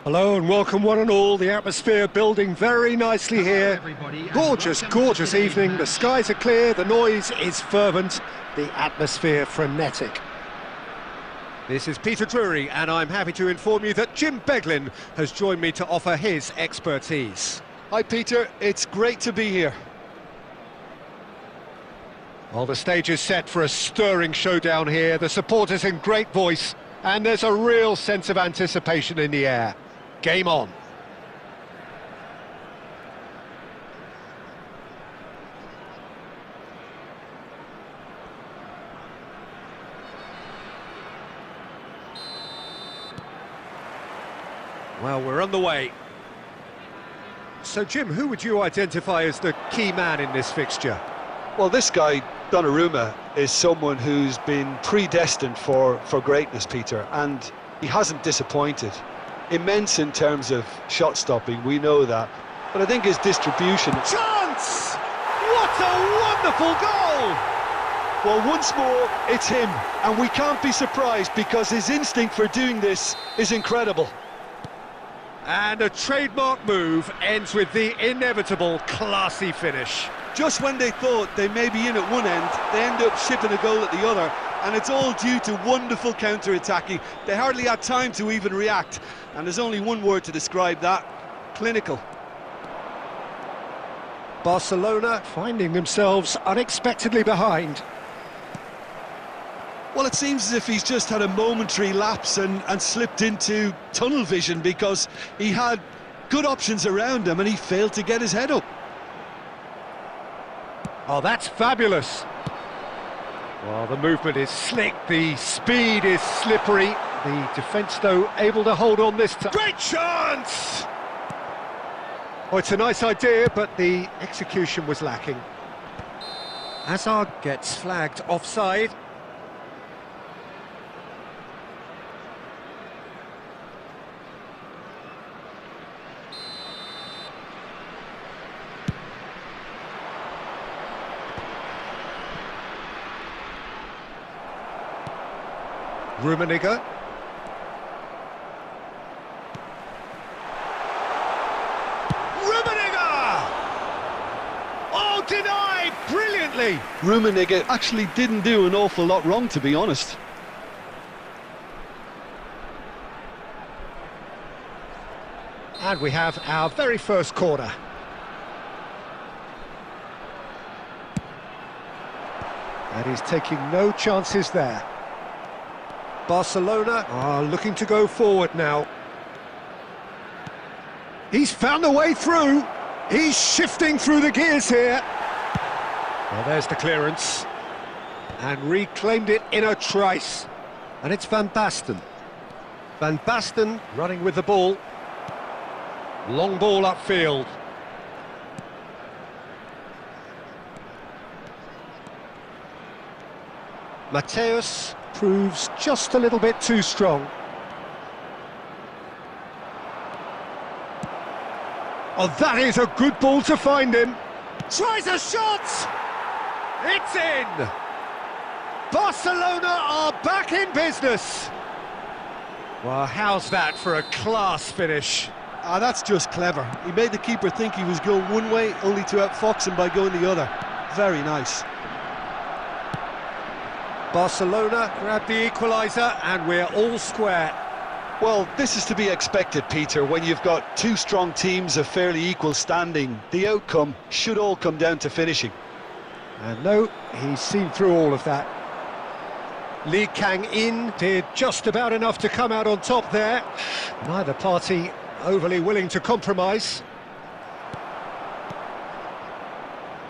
Hello and welcome one and all. The atmosphere building very nicely here. Gorgeous, gorgeous evening. The skies are clear, the noise is fervent, the atmosphere frenetic. This is Peter Drury and I'm happy to inform you that Jim Beglin has joined me to offer his expertise. Hi Peter, it's great to be here. Well, the stage is set for a stirring showdown here. The supporters in great voice and there's a real sense of anticipation in the air. Game on. Well, we're on the way. So, Jim, who would you identify as the key man in this fixture? Well, this guy, Donnarumma, is someone who's been predestined for greatness, Peter, and he hasn't disappointed. Immense in terms of shot stopping, we know that, but I think his distribution... Chance! What a wonderful goal! Well, once more, it's him, and we can't be surprised because his instinct for doing this is incredible. And a trademark move ends with the inevitable classy finish. Just when they thought they may be in at one end, they end up shipping a goal at the other, and it's all due to wonderful counter-attacking. They hardly had time to even react, and there's only one word to describe that: clinical. Barcelona finding themselves unexpectedly behind. Well, it seems as if he's just had a momentary lapse and slipped into tunnel vision, because he had good options around him and he failed to get his head up. Oh, that's fabulous. Well, the movement is slick, the speed is slippery. The defence, though, able to hold on this time. Great chance! Oh, it's a nice idea, but the execution was lacking. Hazard gets flagged offside. Rummenigge. Oh, denied brilliantly. Rummenigge actually didn't do an awful lot wrong, to be honest. And we have our very first corner. And he's taking no chances there. Barcelona are looking to go forward now. He's found a way through. He's shifting through the gears here. Well, there's the clearance. And reclaimed it in a trice. And it's Van Basten. Van Basten running with the ball. Long ball upfield. Mateus proves just a little bit too strong. Oh, that is a good ball to find him. Tries a shot! It's in! Barcelona are back in business. Well, how's that for a class finish? Ah, that's just clever. He made the keeper think he was going one way, only to outfox him by going the other. Very nice. Barcelona grab the equaliser and we're all square. Well, this is to be expected, Peter, when you've got two strong teams of fairly equal standing. The outcome should all come down to finishing. And no, he's seen through all of that. Lee Kang-in did just about enough to come out on top there. Neither party overly willing to compromise.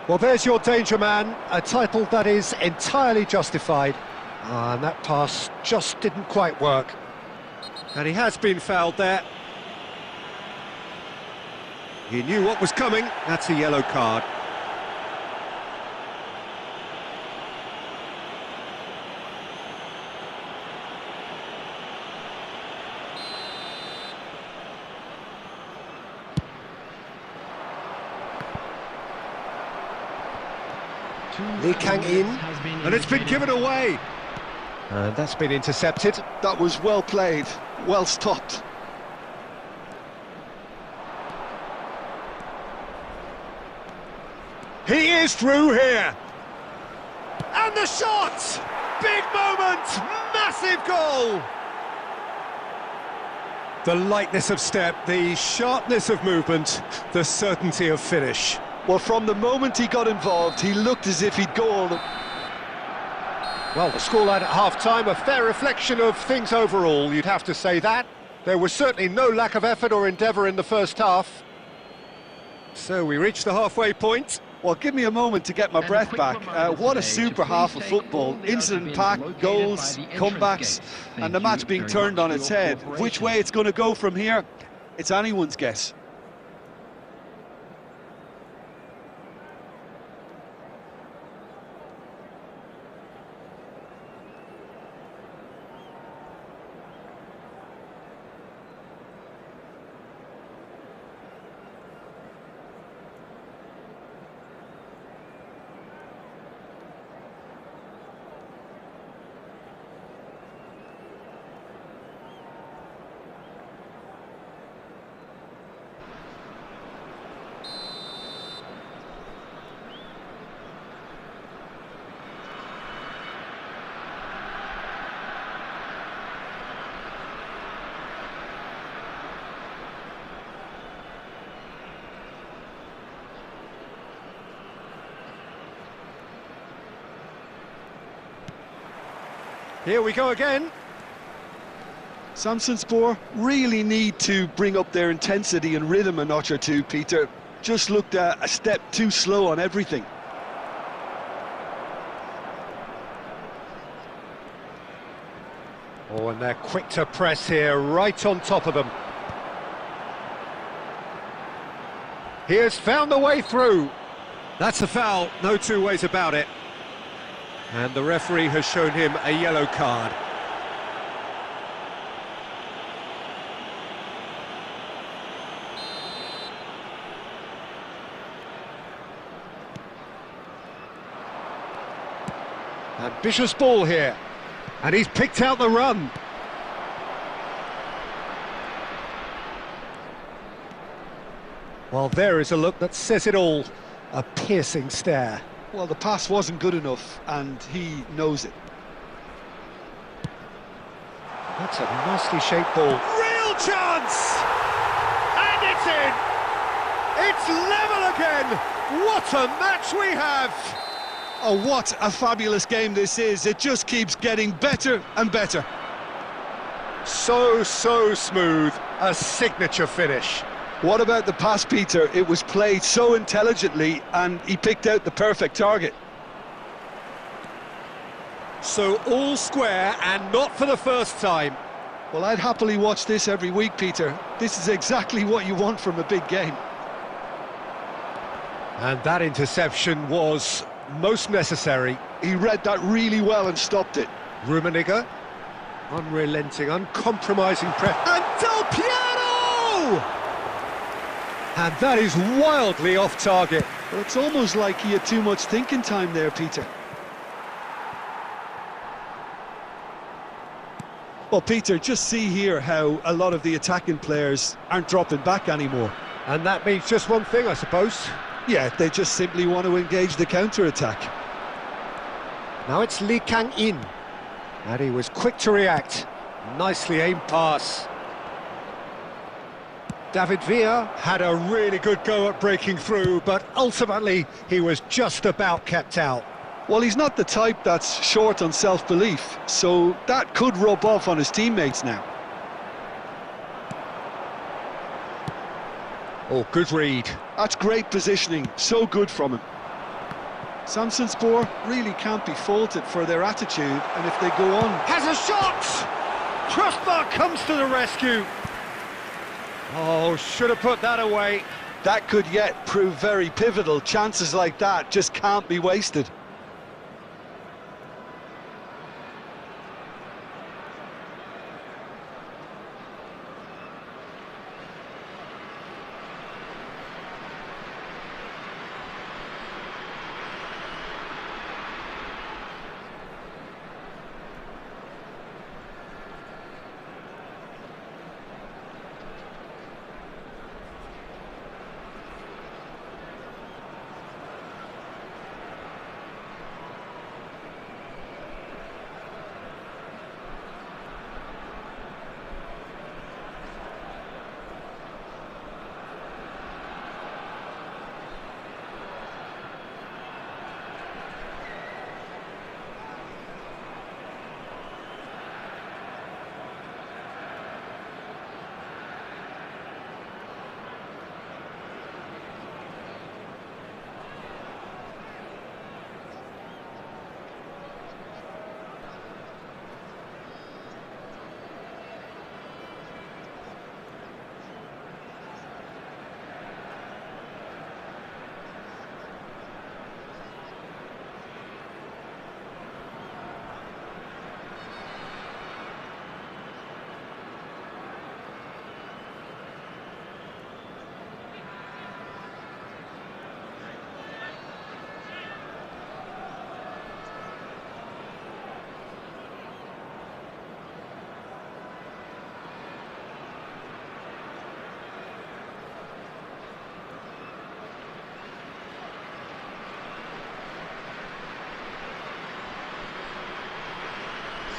Well, there's your danger man, a title that is entirely justified. And that pass just didn't quite work. And he has been fouled there. He knew what was coming. That's a yellow card. Lee Kang-in, and it's been given away. And that's been intercepted. That was well played, well stopped. He is through here. And the shot! Big moment! Massive goal! The lightness of step, the sharpness of movement, the certainty of finish. Well, from the moment he got involved, he looked as if he'd go all the... Well, the scoreline at half-time, a fair reflection of things overall, you'd have to say that. There was certainly no lack of effort or endeavour in the first half. So we reached the halfway point. Well, give me a moment to get my breath back. What a super half of football. Incident-packed, goals, comebacks, and the match being turned on its head. Which way it's going to go from here, it's anyone's guess. Here we go again. Samsunspor really need to bring up their intensity and rhythm a notch or two, Peter. Just looked a step too slow on everything. Oh, and they're quick to press here, right on top of them. He has found the way through. That's a foul, no two ways about it. And the referee has shown him a yellow card. Ambitious ball here. And he's picked out the run. Well, there is a look that says it all. A piercing stare. Well, the pass wasn't good enough, and he knows it. That's a nicely shaped ball. Real chance! And it's in! It's level again! What a match we have! Oh, what a fabulous game this is. It just keeps getting better and better. So smooth. A signature finish. What about the pass, Peter? It was played so intelligently and he picked out the perfect target. So all square and not for the first time. Well, I'd happily watch this every week, Peter. This is exactly what you want from a big game. And that interception was most necessary. He read that really well and stopped it. Rummenigge, unrelenting, uncompromising press. And Del Piero! And that is wildly off target. Well, it's almost like he had too much thinking time there, Peter. Well, Peter, just see here how a lot of the attacking players aren't dropping back anymore. And that means just one thing, I suppose. Yeah, they just simply want to engage the counter-attack. Now it's Lee Kang-in. And he was quick to react. Nicely aimed pass. David Villa had a really good go at breaking through, but ultimately he was just about kept out. Well, he's not the type that's short on self-belief, so that could rub off on his teammates now. Oh, good read. That's great positioning, so good from him. Samsunspor really can't be faulted for their attitude, and if they go on... Has a shot! Crossbar comes to the rescue. Oh, should have put that away. That could yet prove very pivotal. Chances like that just can't be wasted.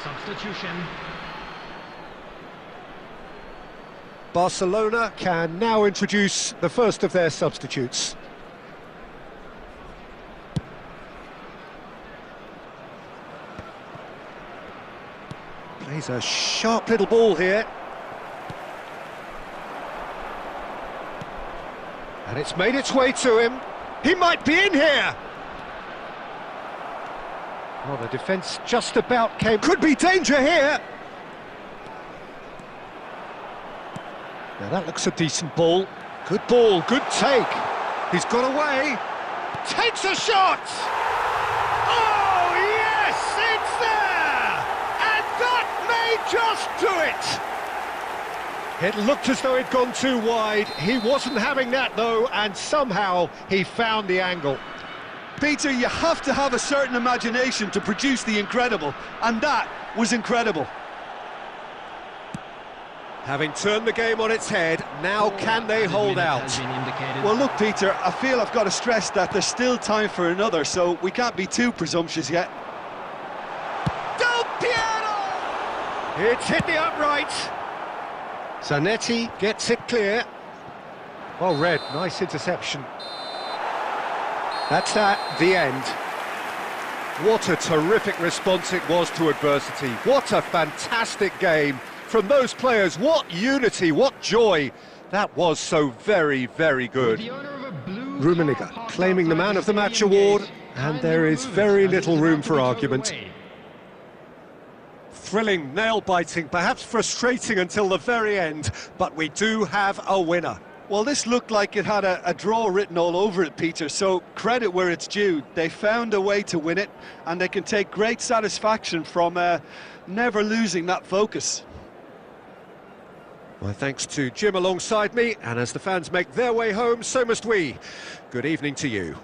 Substitution. Barcelona can now introduce the first of their substitutes. Plays a sharp little ball here. And it's made its way to him. He might be in here! Well, the defence just about came... Could be danger here! Now that looks a decent ball. Good ball, good take. He's got away. Takes a shot! Oh, yes, it's there! And that may just do it! It looked as though it'd gone too wide. He wasn't having that, though, and somehow he found the angle. Peter, you have to have a certain imagination to produce the incredible, and that was incredible. Having turned the game on its head, now can they hold out? Well, look, Peter, I feel I've got to stress that there's still time for another, so we can't be too presumptuous yet. Del Piero! It's hit the upright. Zanetti gets it clear. Well read, nice interception. That's that, the end. What a terrific response it was to adversity. What a fantastic game from those players. What unity, what joy. That was so very, very good. Rummenigge claiming the Man of the Match award, and there is very little room for argument. Thrilling, nail-biting, perhaps frustrating until the very end, but we do have a winner. Well, this looked like it had a draw written all over it, Peter, so credit where it's due. They found a way to win it, and they can take great satisfaction from never losing that focus. My thanks to Jim alongside me, and as the fans make their way home, so must we. Good evening to you.